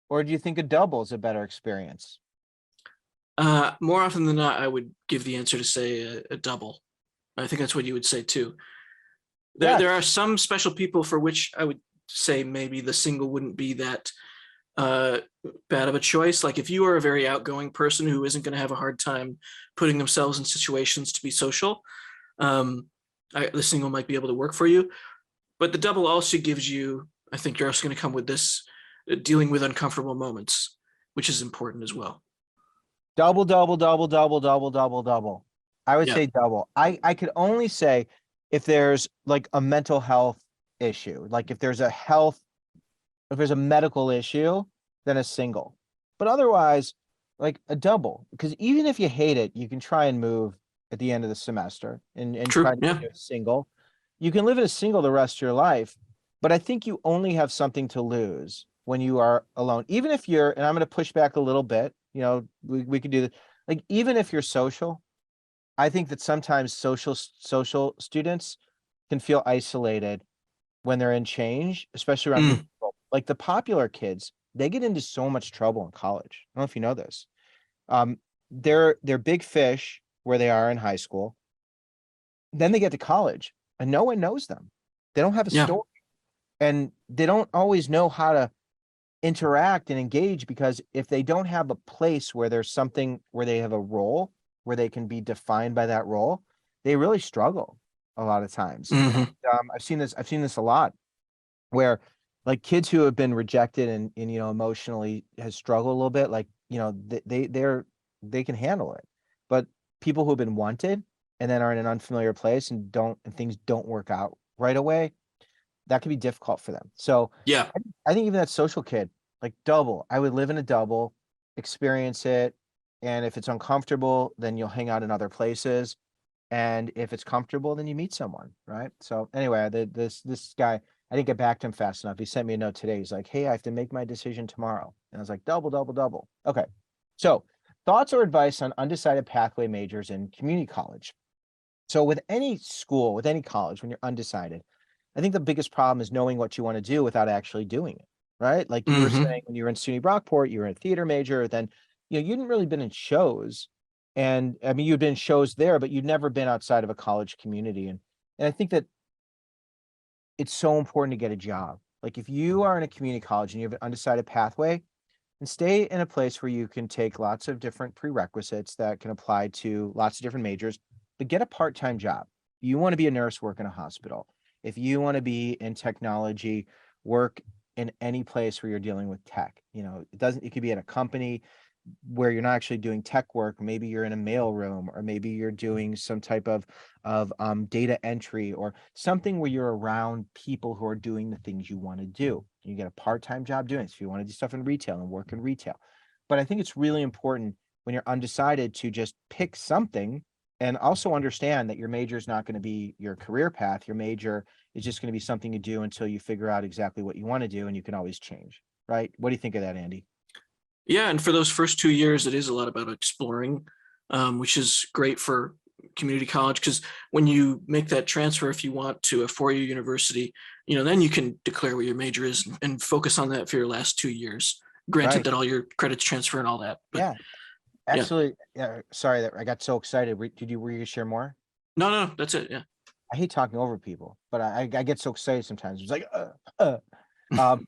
or do you think a double is a better experience? More often than not, I would give the answer to say a double. I think that's what you would say too. There are some special people for which I would say maybe the single wouldn't be that bad of a choice. Like if you are a very outgoing person who isn't going to have a hard time putting themselves in situations to be social, the single might be able to work for you. But the double also gives you, I think you're also going to come with this, dealing with uncomfortable moments, which is important as well. Double, double, double, double, double, double, double. I would Yeah. say double. I could only say if there's like a mental health issue, like if there's a medical issue, then a single. But otherwise, like a double, because even if you hate it, you can try and move at the end of the semester and try True. to Yeah. do a single. You can live in a single the rest of your life, but I think you only have something to lose when you are alone. Even if you're, and I'm going to push back a little bit, we could do that. Like, even if you're social, I think that sometimes social students can feel isolated when they're in change, especially around new people. Like the popular kids, they get into so much trouble in college. I don't know if you know this. Um, they're big fish where they are in high school. Then they get to college and no one knows them. They don't have a Yeah. story and they don't always know how to interact and engage, because if they don't have a place where there's something where they have a role where they can be defined by that role, they really struggle a lot of times. Hmm. I've seen this a lot where like kids who have been rejected and emotionally has struggled a little bit, like they can handle it, but people who have been wanted and then are in an unfamiliar place and things don't work out right away, that can be difficult for them. So Yeah. I think even that social kid, like double, I would live in a double, experience it. And if it's uncomfortable, then you'll hang out in other places. And if it's comfortable, then you meet someone, right? So anyway, this guy, I didn't get back to him fast enough. He sent me a note today. He's like, hey, I have to make my decision tomorrow. And I was like, double, double, double. Okay. So thoughts or advice on undecided pathway majors in community college. So with any school, with any college, when you're undecided, I think the biggest problem is knowing what you want to do without actually doing it, right? Like you were Hmm. saying, when you were in SUNY Brockport, you were a theater major, then, you hadn't really been in shows. And I mean, you'd been in shows there, but you'd never been outside of a college community. And I think that it's so important to get a job. Like if you are in a community college and you have an undecided pathway, and stay in a place where you can take lots of different prerequisites that can apply to lots of different majors, but get a part-time job. You want to be a nurse, work in a hospital. If you want to be in technology, work in any place where you're dealing with tech. It could be at a company where you're not actually doing tech work. Maybe you're in a mail room, or maybe you're doing some type of data entry, or something where you're around people who are doing the things you want to do. You get a part-time job doing it. So if you want to do stuff in retail and work in retail. But I think it's really important when you're undecided to just pick something, and also understand that your major is not going to be your career path. Your major is just going to be something you do until you figure out exactly what you want to do, and you can always change, right? What do you think of that, Andy? Yeah, and for those first 2 years, it is a lot about exploring, which is great for community college because when you make that transfer, if you want to a four-year university, then you can declare what your major is and focus on that for your last 2 years. Granted Right. that all your credits transfer and all that, but Yeah. yeah, Absolutely. Yeah. Sorry that I got so excited. Were you share more? no, that's it. Yeah. I hate talking over people, but I get so excited sometimes. It's like, uh. Um,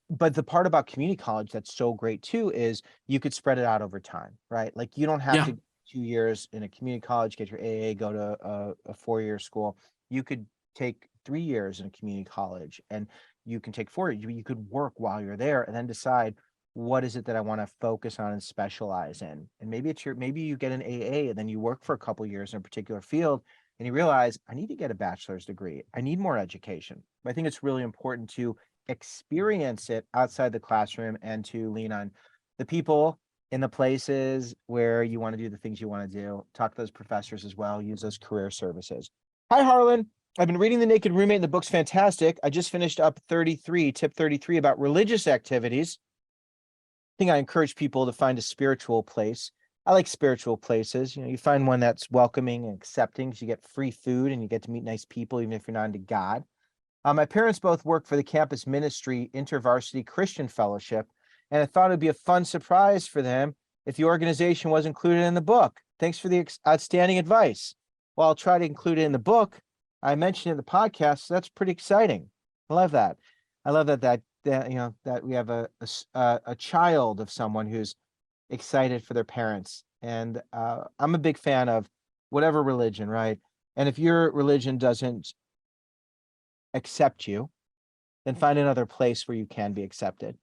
but the part about community college that's so great too is you could spread it out over time, right? Like you don't have Yeah. to 2 years in a community college, get your AA, go to a 4-year school. You could take 3 years in a community college, and you can take 4 years. You could work while you're there and then decide, what is it that I want to focus on and specialize in. And maybe you get an AA and then you work for a couple years in a particular field, and you realize, I need to get a bachelor's degree. I need more education. I think it's really important to experience it outside the classroom and to lean on the people in the places where you want to do the things you want to do. Talk to those professors as well. Use those career services. Hi, Harlan. I've been reading The Naked Roommate, and the book's fantastic. I just finished up tip 33 about religious activities. I think I encourage people to find a spiritual place. I like spiritual places. You find one that's welcoming and accepting, because you get free food and you get to meet nice people, even if you're not into God. My parents both work for the campus ministry InterVarsity Christian Fellowship, and I thought it'd be a fun surprise for them if the organization was included in the book. Thanks for the outstanding advice. Well, I'll try to include it in the book. I mentioned it in the podcast, so that's pretty exciting. I love that. I love that we have a child of someone who's excited for their parents, and I'm a big fan of whatever religion, right? And if your religion doesn't accept you, then find another place where you can be accepted,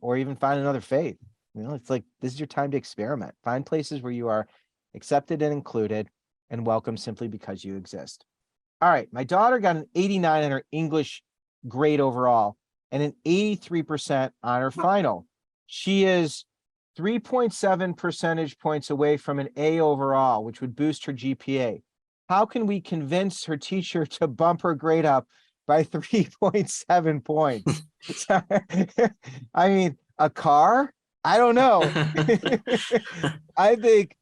or even find another faith. It's like, this is your time to experiment. Find places where you are accepted and included and welcome simply because you exist. All right, my daughter got an 89 in her English grade overall and an 83% on her final. She is 3.7 percentage points away from an A overall, which would boost her GPA. How can we convince her teacher to bump her grade up by 3.7 points? I mean, a car? I don't know. I think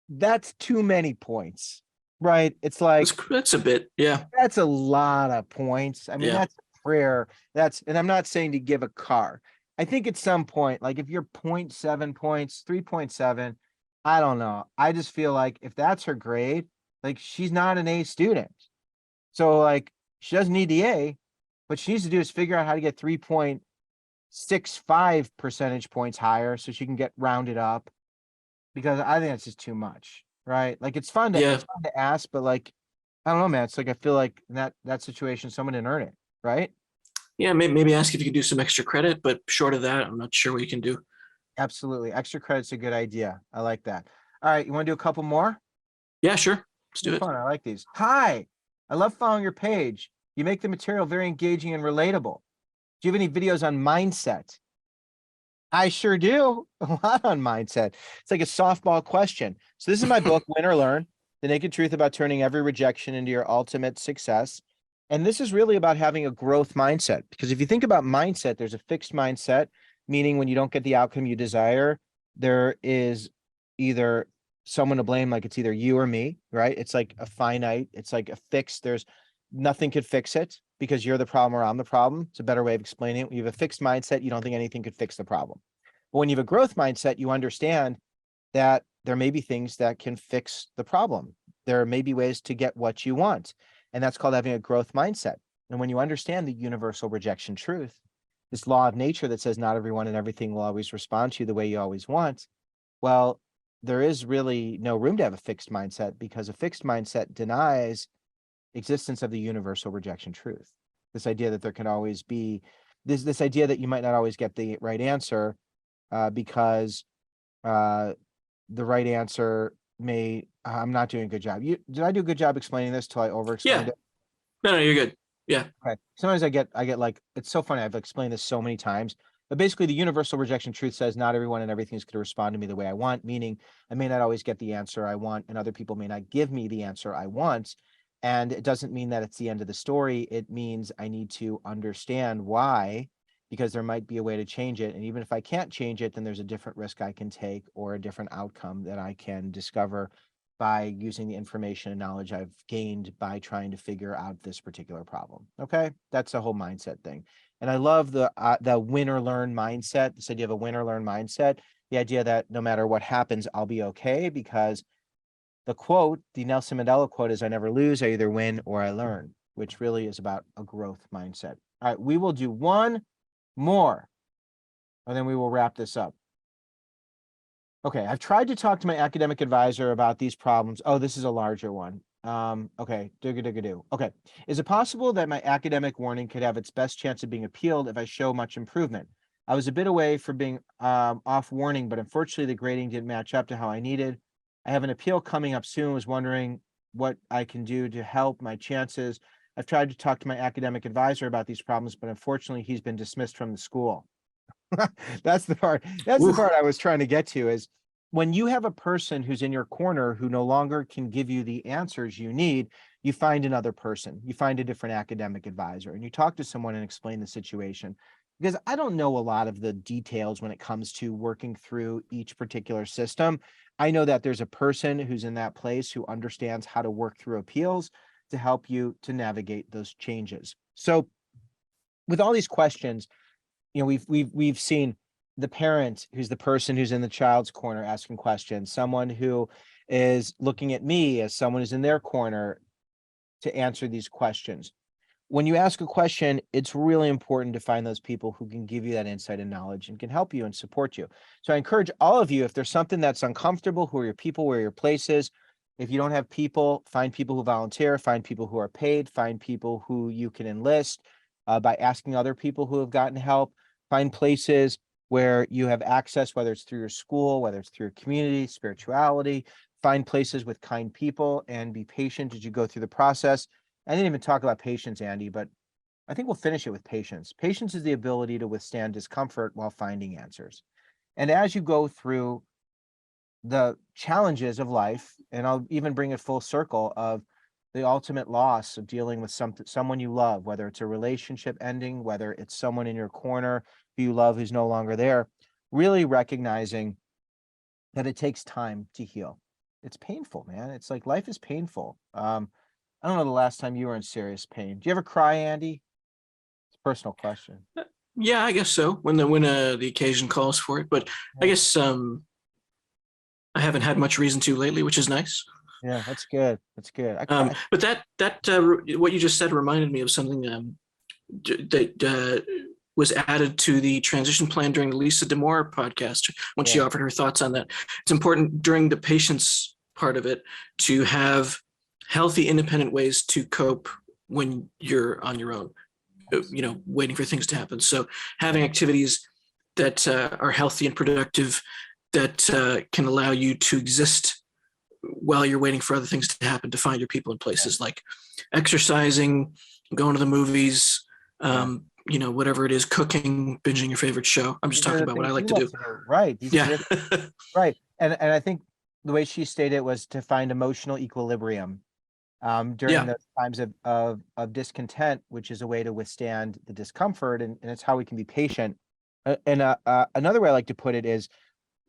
that's too many points, right? It's like, That's a bit. Yeah. that's a lot of points. I mean, Yeah. that's prayer. And I'm not saying to give a car. I think at some point, like if you're 0.7 points, 3.7, I don't know. I just feel like if that's her grade, like she's not an A student. So like she doesn't need the A, what she needs to do is figure out how to get 3.65 percentage points higher so she can get rounded up, because I think that's just too much, right? Like it's fun Yeah. to ask, but like, I don't know, man. It's like, I feel like in that situation, someone didn't earn it, right? Yeah. Maybe ask if you can do some extra credit, but short of that, I'm not sure what you can do. Absolutely. Extra credit's a good idea. I like that. All right, you want to do a couple more? Yeah, sure. Let's They're do it. fun. I like these. Hi, I love following your page. You make the material very engaging and relatable. Do you have any videos on mindset? I sure do. A lot on mindset. It's like a softball question. So this is my book, Win or Learn: The Naked Truth About Turning Every Rejection into Your Ultimate Success. And this is really about having a growth mindset, because if you think about mindset, there's a fixed mindset, meaning when you don't get the outcome you desire, there is either someone to blame, like it's either you or me, right? It's like a finite, it's like a fix. There's nothing could fix it because you're the problem or I'm the problem. It's a better way of explaining it. When you have a fixed mindset, you don't think anything could fix the problem. But when you have a growth mindset, you understand that there may be things that can fix the problem. There may be ways to get what you want. And that's called having a growth mindset. And when you understand the universal rejection truth, this law of nature that says not everyone and everything will always respond to you the way you always want, well, there is really no room to have a fixed mindset, because a fixed mindset denies existence of the universal rejection truth. This idea that there can always be this idea that you might not always get the right answer, because the right answer may, I'm not doing a good job. Did I do a good job explaining this till I over explained Yeah. it? No, you're good. Yeah. Okay. Sometimes I get like, it's so funny. I've explained this so many times, but basically the universal rejection truth says not everyone and everything is going to respond to me the way I want, meaning I may not always get the answer I want, and other people may not give me the answer I want. And it doesn't mean that it's the end of the story. It means I need to understand why, because there might be a way to change it. And even if I can't change it, then there's a different risk I can take or a different outcome that I can discover by using the information and knowledge I've gained by trying to figure out this particular problem. Okay, that's the whole mindset thing. And I love the win or learn mindset. This idea of a win or learn mindset. The idea that no matter what happens, I'll be okay, because the quote, the Nelson Mandela quote, is I never lose, I either win or I learn, which really is about a growth mindset. All right, we will do one more, and then we will wrap this up. Okay, I've tried to talk to my academic advisor about these problems. Oh, this is a larger one. Okay, do. Okay, is it possible that my academic warning could have its best chance of being appealed if I show much improvement? I was a bit away from being off warning, but unfortunately the grading didn't match up to how I needed. I have an appeal coming up soon, was wondering what I can do to help my chances. I've tried to talk to my academic advisor about these problems, but unfortunately he's been dismissed from the school. That's the part. That's the Oof. part I was trying to get to, is when you have a person who's in your corner who no longer can give you the answers you need, you find another person, you find a different academic advisor, and you talk to someone and explain the situation. Because I don't know a lot of the details when it comes to working through each particular system. I know that there's a person who's in that place who understands how to work through appeals to help you to navigate those changes. So with all these questions, we've seen the parent who's the person who's in the child's corner asking questions, someone who is looking at me as someone who's in their corner to answer these questions. When you ask a question, it's really important to find those people who can give you that insight and knowledge and can help you and support you. So I encourage all of you, if there's something that's uncomfortable, who are your people, where are your places? If you don't have people, find people who volunteer, find people who are paid, find people who you can enlist by asking other people who have gotten help. Find places where you have access, whether it's through your school, whether it's through your community, spirituality. Find places with kind people and be patient as you go through the process. I didn't even talk about patience, Andy, but I think we'll finish it with patience. Patience is the ability to withstand discomfort while finding answers. And as you go through the challenges of life, and I'll even bring it full circle of the ultimate loss of dealing with someone you love, whether it's a relationship ending, whether it's someone in your corner who you love who's no longer there, really recognizing that it takes time to heal. It's painful, man. It's like life is painful. I don't know the last time you were in serious pain. Do you ever cry, Andy? It's a personal question. Yeah, I guess so. When the occasion calls for it, but I Yeah. guess I haven't had much reason to lately, which is nice. Yeah, that's good. That's good. I cry. But what you just said reminded me of something that was added to the transition plan during the Lisa Demore podcast when she Yeah. offered her thoughts on that. It's important during the patience part of it to have healthy, independent ways to cope when you're on your own, waiting for things to happen. So having activities that are healthy and productive that can allow you to exist while you're waiting for other things to happen, to find your people in places like exercising, going to the movies, whatever it is, cooking, binging your favorite show. I'm just These are talking the about what I things like you to love do. Right. These Yeah. are right. And I think the way she stated it was to find emotional equilibrium during Yeah. those times of discontent, which is a way to withstand the discomfort, and it's how we can be patient. And another way I like to put it is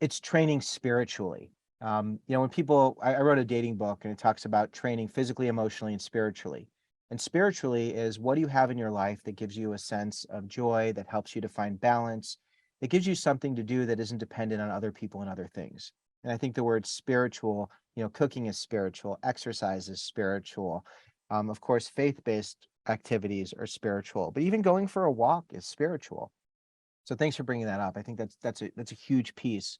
it's training spiritually. When people, I wrote a dating book and it talks about training physically, emotionally, and spiritually. And spiritually is, what do you have in your life that gives you a sense of joy, that helps you to find balance, that gives you something to do that isn't dependent on other people and other things. And I think the word spiritual, cooking is spiritual, exercise is spiritual. Of course, faith-based activities are spiritual, but even going for a walk is spiritual. So thanks for bringing that up. I think that's a huge piece,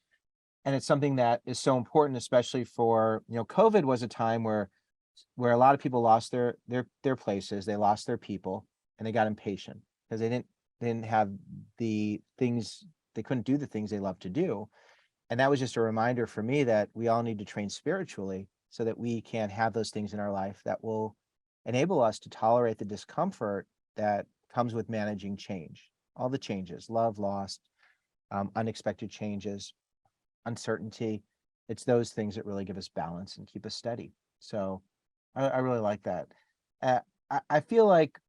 and it's something that is so important, especially for, COVID was a time where a lot of people lost their places, they lost their people, and they got impatient because they didn't have the things, they couldn't do the things they love to do. And that was just a reminder for me that we all need to train spiritually so that we can have those things in our life that will enable us to tolerate the discomfort that comes with managing change, all the changes, love, loss, unexpected changes, uncertainty. It's those things that really give us balance and keep us steady. So I really like that. Uh, I feel like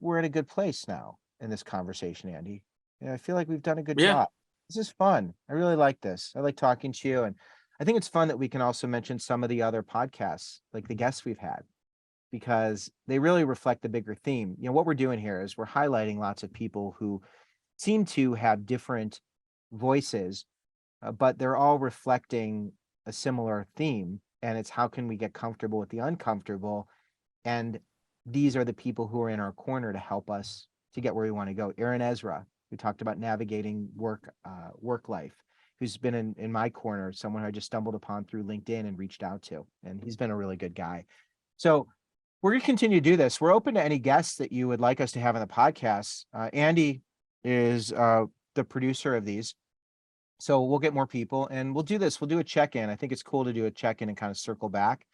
we're in a good place now in this conversation, Andy. I feel like we've done a good Yeah. job. This is fun. I really like this. I like talking to you, and I think it's fun that we can also mention some of the other podcasts, like the guests we've had, because they really reflect the bigger theme. What we're doing here is we're highlighting lots of people who seem to have different voices, but they're all reflecting a similar theme. And it's, how can we get comfortable with the uncomfortable? And these are the people who are in our corner to help us to get where we want to go. Aaron Ezra, who talked about navigating work life, who's been in my corner, someone who I just stumbled upon through LinkedIn and reached out to, and he's been a really good guy. So we're going to continue to do this. We're open to any guests that you would like us to have on the podcast. Andy is the producer of these. So we'll get more people and we'll do this. We'll do a check-in. I think it's cool to do a check-in and kind of circle back,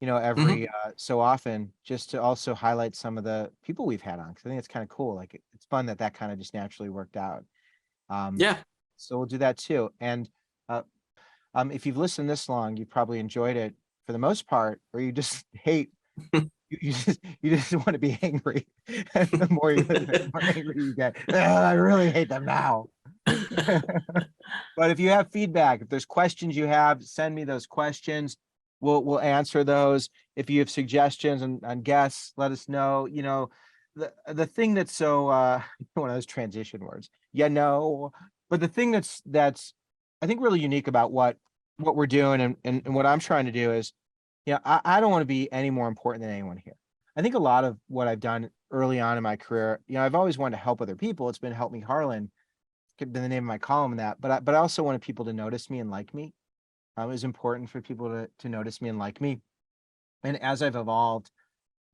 Mhm. every so often, just to also highlight some of the people we've had on. Cause I think it's kind of cool. Like it's fun that kind of just naturally worked out. Um, Yeah. so we'll do that too. And uh, if you've listened this long, you probably enjoyed it for the most part, or you just hate, you just want to be angry. And the more you listen, the more angry you get. I really hate them now. But if you have feedback, if there's questions you have, send me those questions. We'll answer those. If you have suggestions on guests, let us know. The thing that's so one of those transition words. But the thing that's I think really unique about what we're doing and what I'm trying to do is, I don't want to be any more important than anyone here. I think a lot of what I've done early on in my career, I've always wanted to help other people. It's been Help Me Harlan, could be the name of my column in that, but I also wanted people to notice me and like me. It was important for people to notice me and like me. And as I've evolved,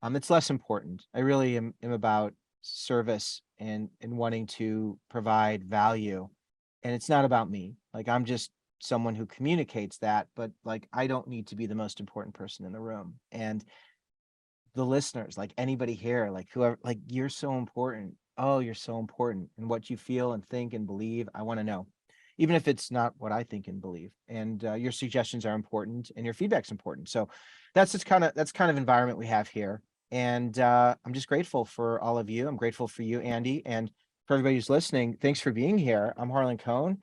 it's less important. I really am about service and wanting to provide value. And it's not about me. Like, I'm just someone who communicates that, but like, I don't need to be the most important person in the room. And the listeners, like anybody here, like whoever, like, you're so important. Oh, you're so important. And what you feel and think and believe, I want to know, even if it's not what I think and believe. And your suggestions are important and your feedback's important. So that's kind of environment we have here. And I'm just grateful for all of you. I'm grateful for you, Andy, and for everybody who's listening. Thanks for being here. I'm Harlan Cohen.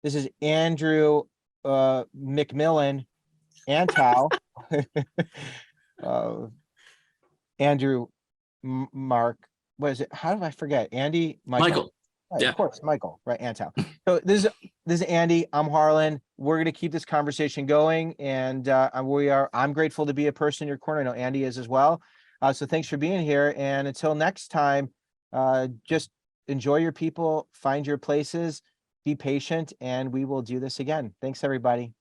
This is Andrew McMillan Antow. uh, Andrew Mark, what is it? How do I forget? Andy Michael. Michael. Right, of Yeah. course, Michael, right? Antow. So this is Andy. I'm Harlan. We're gonna keep this conversation going, and I'm grateful to be a person in your corner. I know Andy is as well. So thanks for being here. And until next time, just enjoy your people, find your places, be patient, and we will do this again. Thanks, everybody.